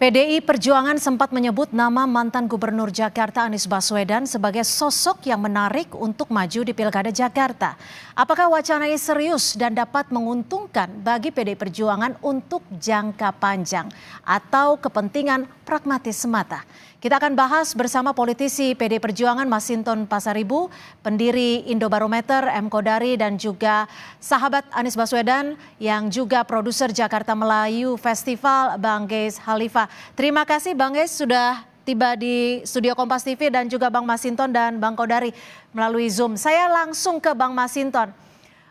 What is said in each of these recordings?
PDI Perjuangan sempat menyebut nama mantan Gubernur Jakarta Anies Baswedan sebagai sosok yang menarik untuk maju di Pilkada Jakarta. Apakah wacana ini serius dan dapat menguntungkan bagi PDI Perjuangan untuk jangka panjang atau kepentingan pragmatis semata? Kita akan bahas bersama politisi PDI Perjuangan Masinton Pasaribu, pendiri Indobarometer M. Kodari, dan juga sahabat Anies Baswedan yang juga produser Jakarta Melayu Festival, Bang Geis Halifa. Terima kasih Bang Geis sudah tiba di studio Kompas TV, dan juga Bang Masinton dan Bang Kodari melalui Zoom. Saya langsung ke Bang Masinton.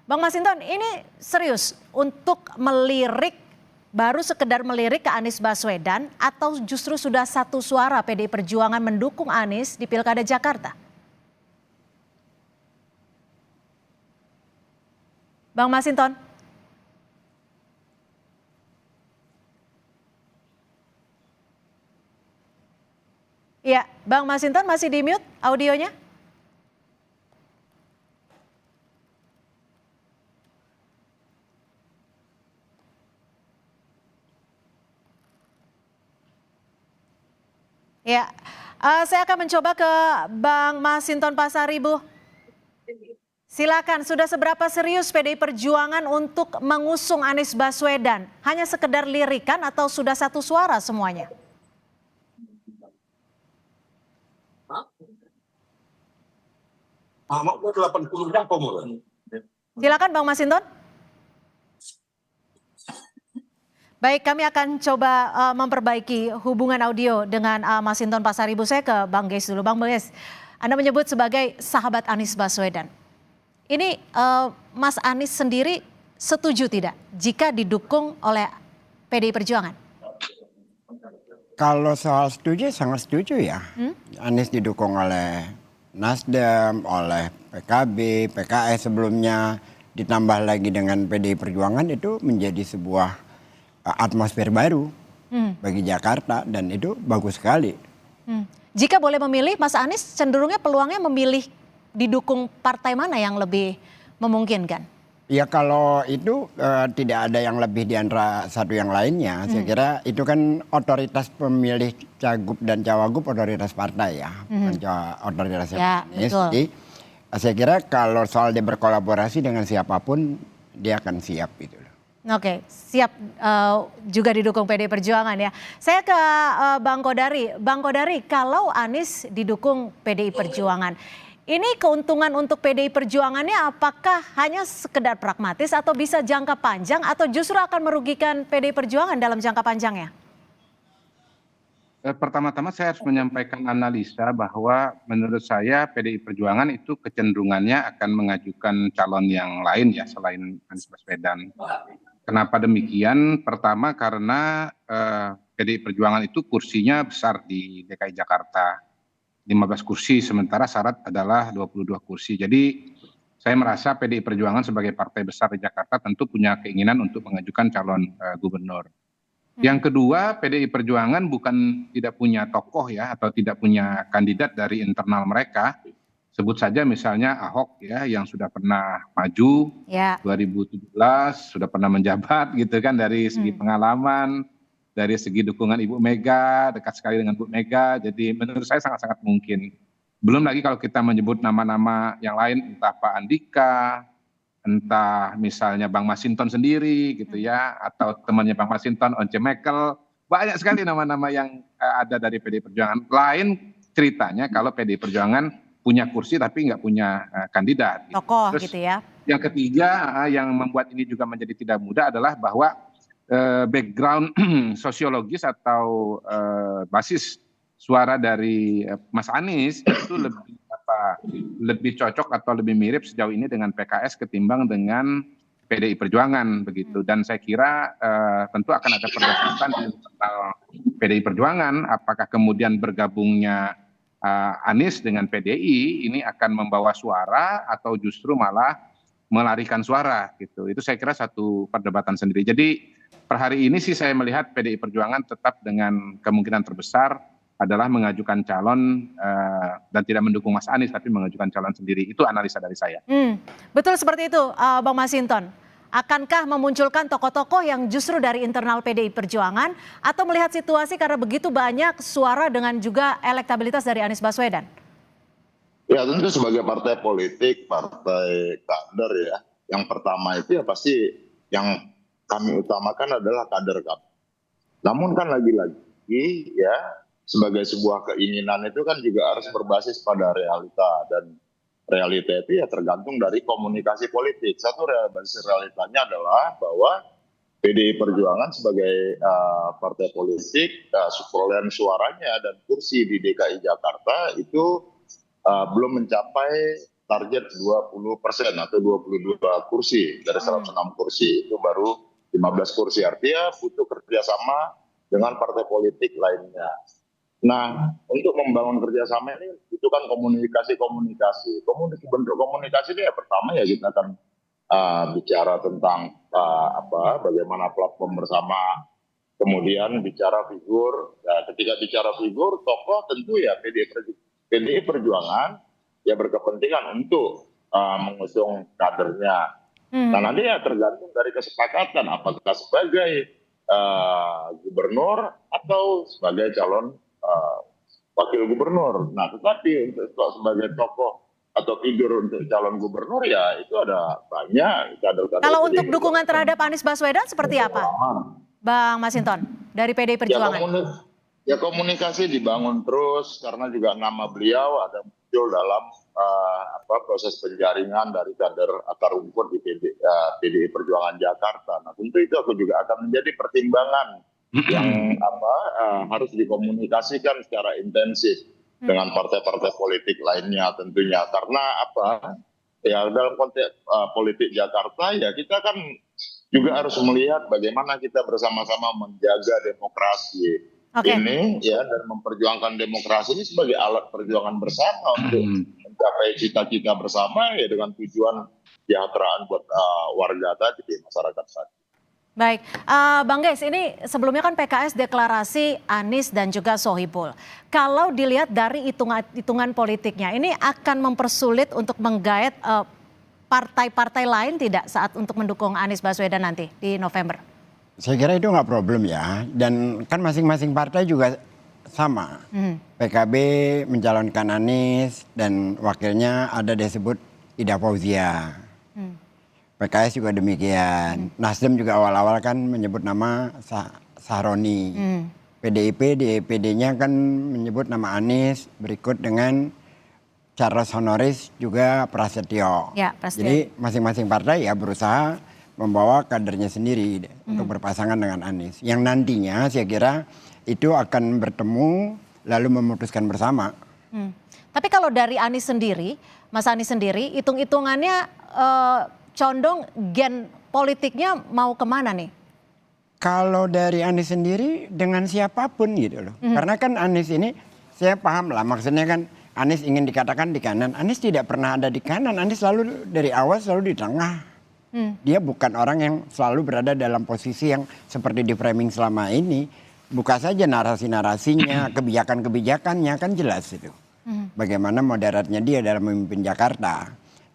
Bang Masinton, ini serius untuk melirik, baru sekedar melirik ke Anies Baswedan, atau justru sudah satu suara PDI Perjuangan mendukung Anies di Pilkada Jakarta? Bang Masinton. Iya, Bang Masinton masih di mute audionya? Ya, saya akan mencoba ke Bang Masinton Pasaribu. Silakan, sudah seberapa serius PDI Perjuangan untuk mengusung Anies Baswedan? Hanya sekedar lirikan atau sudah satu suara semuanya? Silakan Bang Masinton. Baik, kami akan coba memperbaiki hubungan audio dengan Masinton Pasaribu. Saya ke Bang Geis dulu. Bang Geis, Anda menyebut sebagai sahabat Anies Baswedan. Ini Mas Anies sendiri setuju tidak jika didukung oleh PDI Perjuangan? Kalau soal setuju, sangat setuju ya. Anies didukung oleh Nasdem, oleh PKB, PKS sebelumnya, ditambah lagi dengan PDI Perjuangan, itu menjadi sebuah atmosfer baru bagi Jakarta, dan itu bagus sekali. Jika boleh memilih, Mas Anies cenderungnya peluangnya memilih didukung partai mana yang lebih memungkinkan? Ya kalau itu tidak ada yang lebih di antara satu yang lainnya. Saya kira itu kan otoritas pemilih cagup dan cawagup, otoritas partai ya, bukan otoritas Anies. Jadi saya kira kalau soal dia berkolaborasi dengan siapapun, dia akan siap gitu. Oke, siap juga didukung PDI Perjuangan ya. Saya ke Bang Kodari. Bang Kodari, kalau Anies didukung PDI Perjuangan, ini keuntungan untuk PDI Perjuangannya apakah hanya sekedar pragmatis atau bisa jangka panjang, atau justru akan merugikan PDI Perjuangan dalam jangka panjangnya? Pertama-tama saya harus menyampaikan analisa bahwa menurut saya PDI Perjuangan itu kecenderungannya akan mengajukan calon yang lain ya selain Anies Baswedan. Kenapa demikian? Pertama karena PDI Perjuangan itu kursinya besar di DKI Jakarta, 15 kursi, sementara syarat adalah 22 kursi. Jadi saya merasa PDI Perjuangan sebagai partai besar di Jakarta tentu punya keinginan untuk mengajukan calon gubernur. Yang kedua, PDI Perjuangan bukan tidak punya tokoh ya, atau tidak punya kandidat dari internal mereka. Sebut saja misalnya Ahok ya, yang sudah pernah maju 2017, sudah pernah menjabat gitu kan, dari segi pengalaman, dari segi dukungan Ibu Mega, dekat sekali dengan Bu Mega. Jadi menurut saya sangat-sangat mungkin. Belum lagi kalau kita menyebut nama-nama yang lain, entah Pak Andika, entah misalnya Bang Masinton sendiri gitu ya, atau temannya Bang Masinton, Once Mekel, banyak sekali nama-nama yang ada dari PDI Perjuangan. Lain ceritanya kalau PDI Perjuangan punya kursi tapi nggak punya kandidat. Tokoh Terus, gitu ya. yang ketiga yang membuat ini juga menjadi tidak mudah adalah bahwa background sosiologis atau basis suara dari Mas Anies itu lebih cocok atau lebih mirip sejauh ini dengan PKS ketimbang dengan PDI Perjuangan begitu. Dan saya kira tentu akan ada perdebatan di internal PDI Perjuangan, apakah kemudian bergabungnya Anies dengan PDI ini akan membawa suara atau justru malah melarikan suara gitu. Itu saya kira satu perdebatan sendiri. Jadi per hari ini sih saya melihat PDI Perjuangan tetap dengan kemungkinan terbesar adalah mengajukan calon dan tidak mendukung Mas Anies tapi mengajukan calon sendiri. Itu analisa dari saya. Betul seperti itu Bang Masinton. Akankah memunculkan tokoh-tokoh yang justru dari internal PDI Perjuangan atau melihat situasi karena begitu banyak suara dengan juga elektabilitas dari Anies Baswedan? Ya tentu sebagai partai politik, partai kader ya. Yang pertama itu ya pasti yang kami utamakan adalah kader kami. Namun kan lagi-lagi ya sebagai sebuah keinginan itu kan juga harus berbasis pada realita. Dan realita itu ya tergantung dari komunikasi politik. Satu basis realitanya adalah bahwa PDI Perjuangan sebagai partai politik, perolehan suaranya dan kursi di DKI Jakarta itu belum mencapai target 20% atau 22 kursi dari 106 kursi. Itu baru 15 kursi. Artinya butuh kerjasama dengan partai politik lainnya. Nah, untuk membangun kerjasama ini butuhkan komunikasi. Bentuk komunikasi ini ya pertama ya kita akan bicara tentang bagaimana platform bersama. Kemudian bicara figur. Nah, ketika bicara figur, tokoh tentu ya PDI Perjuangan ya berkepentingan untuk mengusung kadernya. Nah nanti ya tergantung dari kesepakatan apakah sebagai gubernur atau sebagai calon wakil gubernur. Nah tetapi untuk sebagai tokoh atau figur untuk calon gubernur ya itu ada banyak kader-kader. Kalau untuk dukungan terhadap Anies Baswedan seperti apa, Bang Masinton dari PDI Perjuangan? Ya komunikasi dibangun terus karena juga nama beliau ada muncul dalam proses penjaringan dari kader akar rumput di PDI Perjuangan Jakarta. Nah tentu itu aku juga akan menjadi pertimbangan yang harus dikomunikasikan secara intensif dengan partai-partai politik lainnya tentunya. Karena ya dalam konteks politik Jakarta ya kita kan juga harus melihat bagaimana kita bersama-sama menjaga demokrasi. Ini ya dan memperjuangkan demokrasi ini sebagai alat perjuangan bersama untuk mencapai cita-cita bersama ya dengan tujuan kesejahteraan buat warga tadi di masyarakat tadi. Baik, Bang Geis, ini sebelumnya kan PKS deklarasi Anies dan juga Sohibul. Kalau dilihat dari hitungan politiknya, ini akan mempersulit untuk menggait partai-partai lain tidak saat untuk mendukung Anies Baswedan nanti di November? Saya kira itu nggak problem ya, dan kan masing-masing partai juga sama. PKB mencalonkan Anies dan wakilnya ada disebut Ida Fauzia. PKS juga demikian. Nasdem juga awal-awal kan menyebut nama Sahroni. PDIP, DPD-nya kan menyebut nama Anies, berikut dengan Charles Honoris juga Prasetyo. Ya, Prasetyo. Jadi masing-masing partai ya berusaha membawa kadernya sendiri untuk berpasangan dengan Anies. Yang nantinya saya kira itu akan bertemu lalu memutuskan bersama. Tapi kalau dari Anies sendiri, Mas Anies sendiri, hitung-hitungannya condong gen politiknya mau kemana nih? Kalau dari Anies sendiri dengan siapapun gitu loh. Karena kan Anies ini saya paham lah maksudnya kan Anies ingin dikatakan di kanan. Anies tidak pernah ada di kanan. Anies selalu dari awal selalu di tengah. Dia bukan orang yang selalu berada dalam posisi yang seperti di framing selama ini. Buka saja narasi-narasinya, kebijakan-kebijakannya kan jelas itu. Bagaimana moderatnya dia dalam memimpin Jakarta.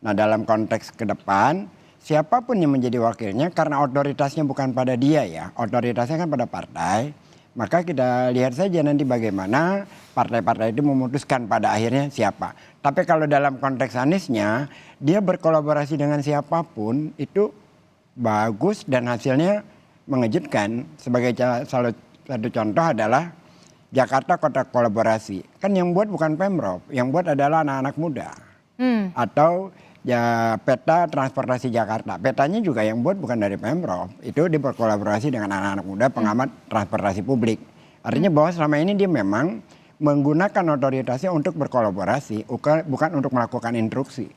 Nah dalam konteks ke depan, siapapun yang menjadi wakilnya karena otoritasnya bukan pada dia ya. Otoritasnya kan pada partai. Maka kita lihat saja nanti bagaimana partai-partai itu memutuskan pada akhirnya siapa. Tapi kalau dalam konteks Aniesnya, dia berkolaborasi dengan siapapun itu bagus dan hasilnya mengejutkan. Sebagai salah satu contoh adalah Jakarta Kota Kolaborasi. Kan yang buat bukan Pemprov, yang buat adalah anak-anak muda. Atau ya peta transportasi Jakarta. Petanya juga yang buat bukan dari Pemprov. Itu berkolaborasi dengan anak-anak muda pengamat transportasi publik. Artinya bahwa selama ini dia memang menggunakan otoritasnya untuk berkolaborasi, bukan untuk melakukan instruksi.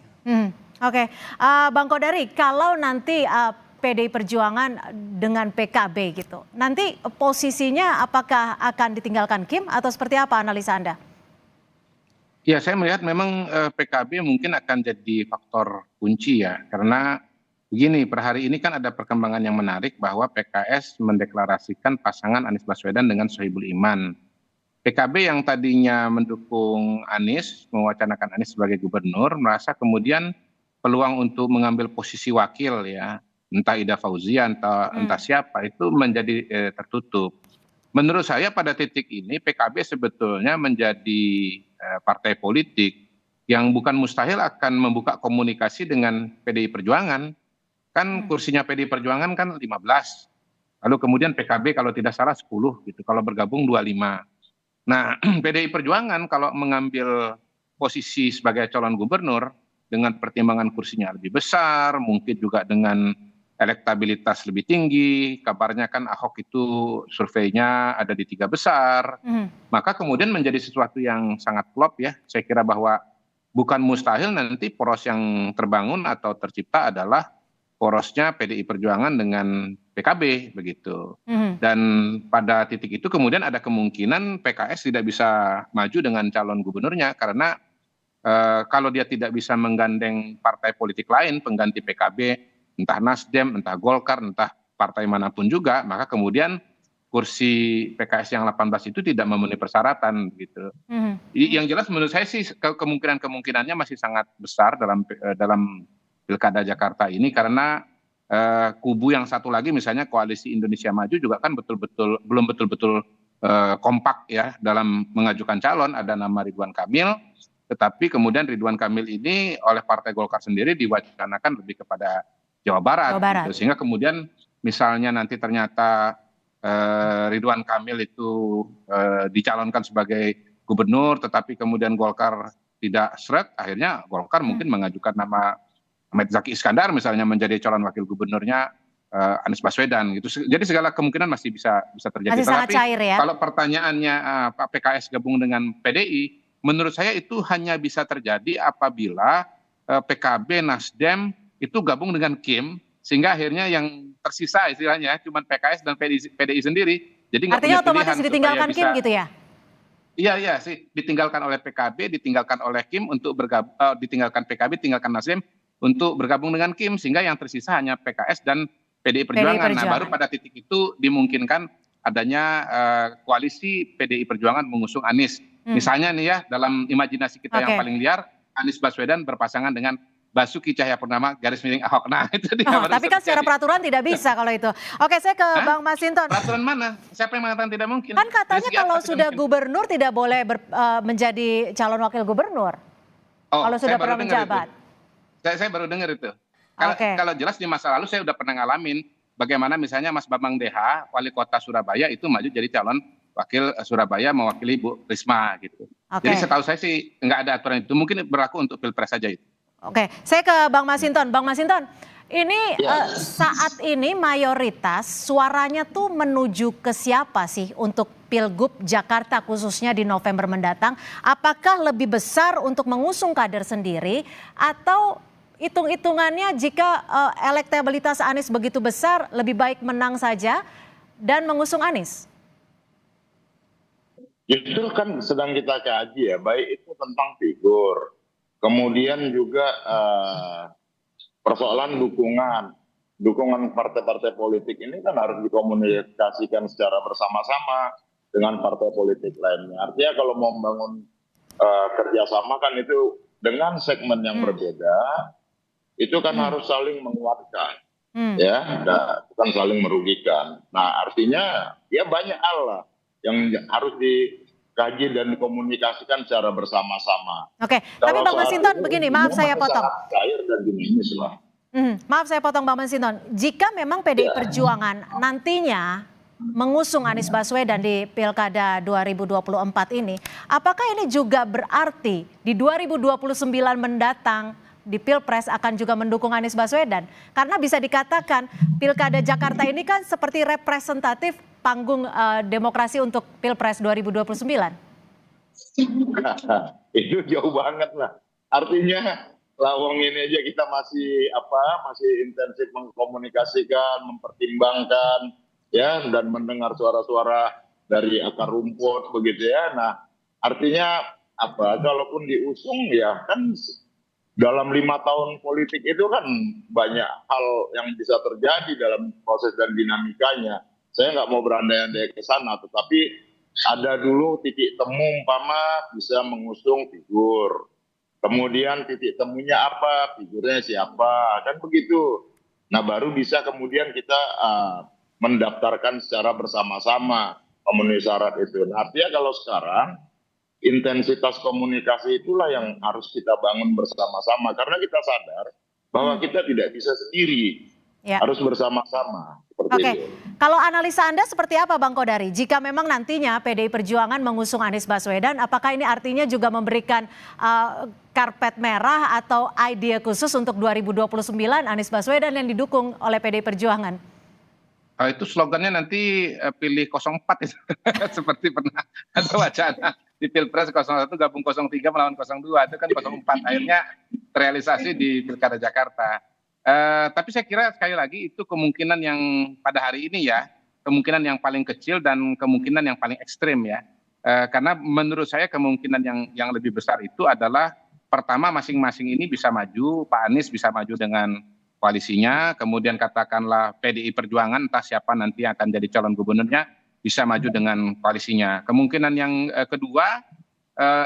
Oke. Bang Kodari, kalau nanti PDI Perjuangan dengan PKB gitu, nanti posisinya apakah akan ditinggalkan Kim atau seperti apa analisa Anda? Ya, saya melihat memang PKB mungkin akan jadi faktor kunci ya, karena begini, per hari ini kan ada perkembangan yang menarik bahwa PKS mendeklarasikan pasangan Anies Baswedan dengan Sohibul Iman. PKB yang tadinya mendukung Anies, mewacanakan Anies sebagai gubernur, merasa kemudian peluang untuk mengambil posisi wakil ya, entah Ida Fauzia, entah siapa, itu menjadi tertutup. Menurut saya pada titik ini PKB sebetulnya menjadi partai politik yang bukan mustahil akan membuka komunikasi dengan PDI Perjuangan. Kan kursinya PDI Perjuangan kan 15. Lalu kemudian PKB kalau tidak salah 10 gitu. Kalau bergabung 25. Nah, PDI Perjuangan kalau mengambil posisi sebagai calon gubernur dengan pertimbangan kursinya lebih besar, mungkin juga dengan elektabilitas lebih tinggi, kabarnya kan Ahok itu surveinya ada di 3 besar, maka kemudian menjadi sesuatu yang sangat klop ya. Saya kira bahwa bukan mustahil nanti poros yang terbangun atau tercipta adalah porosnya PDI Perjuangan dengan PKB begitu. Dan pada titik itu kemudian ada kemungkinan PKS tidak bisa maju dengan calon gubernurnya karena kalau dia tidak bisa menggandeng partai politik lain pengganti PKB, entah Nasdem, entah Golkar, entah partai manapun juga, maka kemudian kursi PKS yang 18 itu tidak memenuhi persyaratan gitu. Yang jelas menurut saya sih kemungkinannya masih sangat besar dalam Pilkada Jakarta ini karena kubu yang satu lagi misalnya Koalisi Indonesia Maju juga kan belum betul-betul kompak ya dalam mengajukan calon. Ada nama Ridwan Kamil, tetapi kemudian Ridwan Kamil ini oleh Partai Golkar sendiri diwacanakan lebih kepada Jawa Barat. Gitu. Sehingga kemudian misalnya nanti ternyata Ridwan Kamil itu dicalonkan sebagai gubernur, tetapi kemudian Golkar tidak seret, akhirnya Golkar mungkin mengajukan nama Ahmed Zaki Iskandar misalnya menjadi calon wakil gubernurnya Anies Baswedan gitu. Jadi segala kemungkinan masih bisa terjadi. Masih sangat cair ya. Kalau pertanyaannya Pak PKS gabung dengan PDI, menurut saya itu hanya bisa terjadi apabila PKB, Nasdem itu gabung dengan Kim, sehingga akhirnya yang tersisa istilahnya cuma PKS dan PDI sendiri. Jadi artinya otomatis ditinggalkan Kim gitu ya? Iya sih, ditinggalkan oleh PKB, ditinggalkan oleh Kim untuk ditinggalkan PKB, tinggalkan Nasdem untuk bergabung dengan Kim, sehingga yang tersisa hanya PKS dan PDI Perjuangan. Nah, baru pada titik itu dimungkinkan adanya koalisi PDI Perjuangan mengusung Anies. Misalnya nih ya, dalam imajinasi kita yang paling liar, Anies Baswedan berpasangan dengan Basuki Cahayapurnama _Ahok. Nah, itu dia. Tapi kan secara peraturan tidak bisa kalau itu. Oke, saya ke Bang Masinton. Peraturan mana? Siapa yang mengatakan tidak mungkin? Kan katanya kalau sudah gubernur tidak boleh menjadi calon wakil gubernur. Kalau sudah pernah menjabat. Saya baru dengar itu. Kalau jelas di masa lalu saya sudah pernah ngalamin bagaimana misalnya Mas Bambang DH, wali kota Surabaya itu maju jadi calon wakil Surabaya mewakili Bu Risma gitu. Jadi setahu saya sih nggak ada aturan itu. Mungkin berlaku untuk pilpres saja itu. Oke, saya ke Bang Masinton. Bang Masinton, ini saat ini mayoritas suaranya tuh menuju ke siapa sih untuk Pilgub Jakarta khususnya di November mendatang? Apakah lebih besar untuk mengusung kader sendiri atau hitung-hitungannya jika elektabilitas Anies begitu besar lebih baik menang saja dan mengusung Anies? Justru kan sedang kita kaji ya, baik itu tentang figur, kemudian juga persoalan dukungan partai-partai politik ini kan harus dikomunikasikan secara bersama-sama dengan partai politik lainnya. Artinya kalau mau membangun kerjasama kan itu dengan segmen yang berbeda, itu kan harus saling menguatkan, ya, bukan saling merugikan. Nah, artinya ya banyak hal lah yang harus dikaji dan dikomunikasikan secara bersama-sama. Oke, tapi Bang Masinton begini, maaf saya potong. Cair dan dinamis lah. Maaf saya potong Bang Masinton. Jika memang PDI Perjuangan nantinya mengusung Anies Baswedan di Pilkada 2024 ini, apakah ini juga berarti di 2029 mendatang di Pilpres akan juga mendukung Anies Baswedan? Karena bisa dikatakan Pilkada Jakarta ini kan seperti representatif panggung demokrasi untuk Pilpres 2029. Itu jauh banget lah. Artinya lawang ini aja kita masih intensif mengkomunikasikan, mempertimbangkan, ya, dan mendengar suara-suara dari akar rumput begitu ya. Nah, artinya kalaupun diusung ya kan dalam 5 tahun politik itu kan banyak hal yang bisa terjadi dalam proses dan dinamikanya. Saya nggak mau berandai-andai ke sana, tetapi ada dulu titik temu umpama bisa mengusung figur. Kemudian titik temunya apa, figurnya siapa, kan begitu. Nah, baru bisa kemudian kita mendaftarkan secara bersama-sama memenuhi syarat itu. Nah, artinya kalau sekarang intensitas komunikasi itulah yang harus kita bangun bersama-sama karena kita sadar bahwa kita tidak bisa sendiri, Ya. harus bersama-sama. Seperti Oke, itu. kalau analisa Anda seperti apa Bang Kodari? Jika memang nantinya PDI Perjuangan mengusung Anies Baswedan, apakah ini artinya juga memberikan karpet merah atau ide khusus untuk 2029 Anies Baswedan yang didukung oleh PDI Perjuangan? Itu slogannya nanti pilih 04 itu. Seperti pernah ada wacana di Pilpres 01 gabung 03 melawan 02, itu kan 04 akhirnya terrealisasi di Pilkada Jakarta. Tapi saya kira sekali lagi itu kemungkinan yang pada hari ini ya, kemungkinan yang paling kecil dan kemungkinan yang paling ekstrim ya. Karena menurut saya kemungkinan yang lebih besar itu adalah pertama masing-masing ini bisa maju, Pak Anies bisa maju dengan koalisinya, kemudian katakanlah PDI Perjuangan entah siapa nanti yang akan jadi calon gubernurnya bisa maju dengan koalisinya. Kemungkinan yang kedua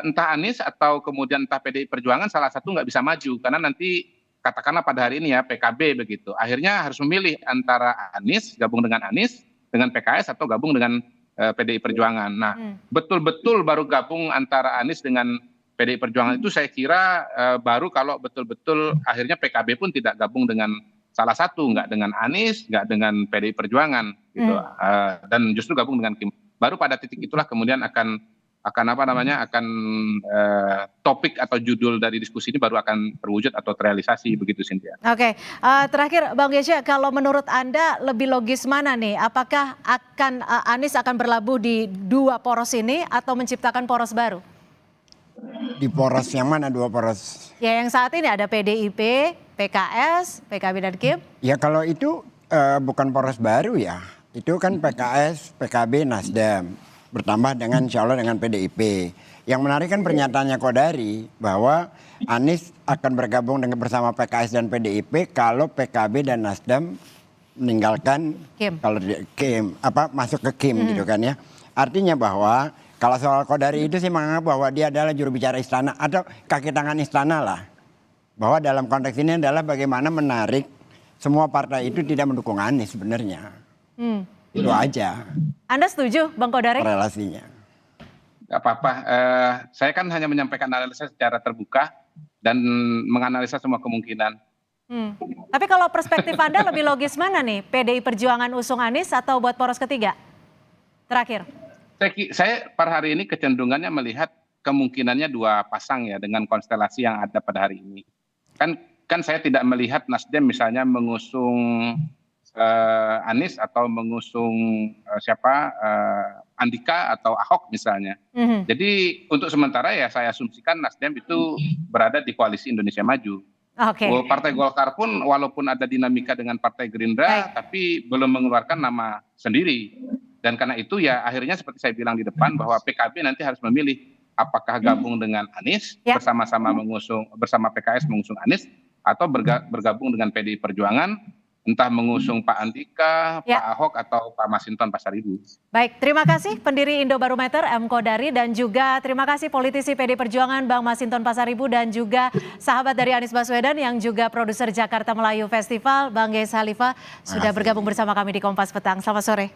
entah Anies atau kemudian entah PDI Perjuangan salah satu nggak bisa maju karena nanti katakanlah pada hari ini ya PKB begitu. Akhirnya harus memilih antara Anies gabung dengan Anies dengan PKS atau gabung dengan PDI Perjuangan. Nah, betul-betul baru gabung antara Anies dengan PDI Perjuangan itu saya kira baru kalau betul-betul akhirnya PKB pun tidak gabung dengan salah satu, nggak dengan Anies, nggak dengan PDI Perjuangan gitu, dan justru gabung dengan Kim. Baru pada titik itulah kemudian akan apa namanya topik atau judul dari diskusi ini baru akan terwujud atau terrealisasi begitu Cynthia. Oke, terakhir Bang Yesya, kalau menurut Anda lebih logis mana nih? Apakah Anies akan berlabuh di dua poros ini atau menciptakan poros baru? Di poros yang mana dua poros? Ya yang saat ini ada PDIP, PKS, PKB dan Kim. Ya kalau itu bukan poros baru ya. Itu kan PKS, PKB, Nasdem. Bertambah dengan insya Allah dengan PDIP. Yang menarik kan pernyataannya Kodari bahwa Anies akan bergabung dengan bersama PKS dan PDIP kalau PKB dan Nasdem meninggalkan Kim. Kalau Kim masuk ke Kim gitu kan ya. Artinya bahwa kalau soal Kodari itu sih menganggap bahwa dia adalah juru bicara istana atau kaki tangan istana lah. Bahwa dalam konteks ini adalah bagaimana menarik semua partai itu tidak mendukung Anies sebenarnya. Itu aja. Anda setuju Bang Kodari? Relasinya. Gak apa-apa, saya kan hanya menyampaikan analisa secara terbuka dan menganalisa semua kemungkinan. Tapi kalau perspektif Anda lebih logis mana nih? PDI Perjuangan usung Anies atau buat poros ketiga? Terakhir. Saya per hari ini kecenderungannya melihat kemungkinannya dua pasang ya dengan konstelasi yang ada pada hari ini. Kan saya tidak melihat Nasdem misalnya mengusung Anies atau mengusung Andika atau Ahok misalnya. Jadi untuk sementara ya saya asumsikan Nasdem itu berada di koalisi Indonesia Maju. Oke. Partai Golkar pun walaupun ada dinamika dengan Partai Gerindra, tapi belum mengeluarkan nama sendiri. Dan karena itu ya akhirnya seperti saya bilang di depan bahwa PKB nanti harus memilih apakah gabung dengan Anies bersama-sama bersama PKS mengusung Anies atau bergabung dengan PDI Perjuangan entah mengusung Pak Andika, Pak Ahok atau Pak Masinton Pasaribu. Baik, terima kasih pendiri Indobarometer M. Kodari dan juga terima kasih politisi PDI Perjuangan Bang Masinton Pasaribu dan juga sahabat dari Anies Baswedan yang juga produser Jakarta Melayu Festival Bang Yes Halifa sudah bergabung bersama kami di Kompas Petang. Selamat sore.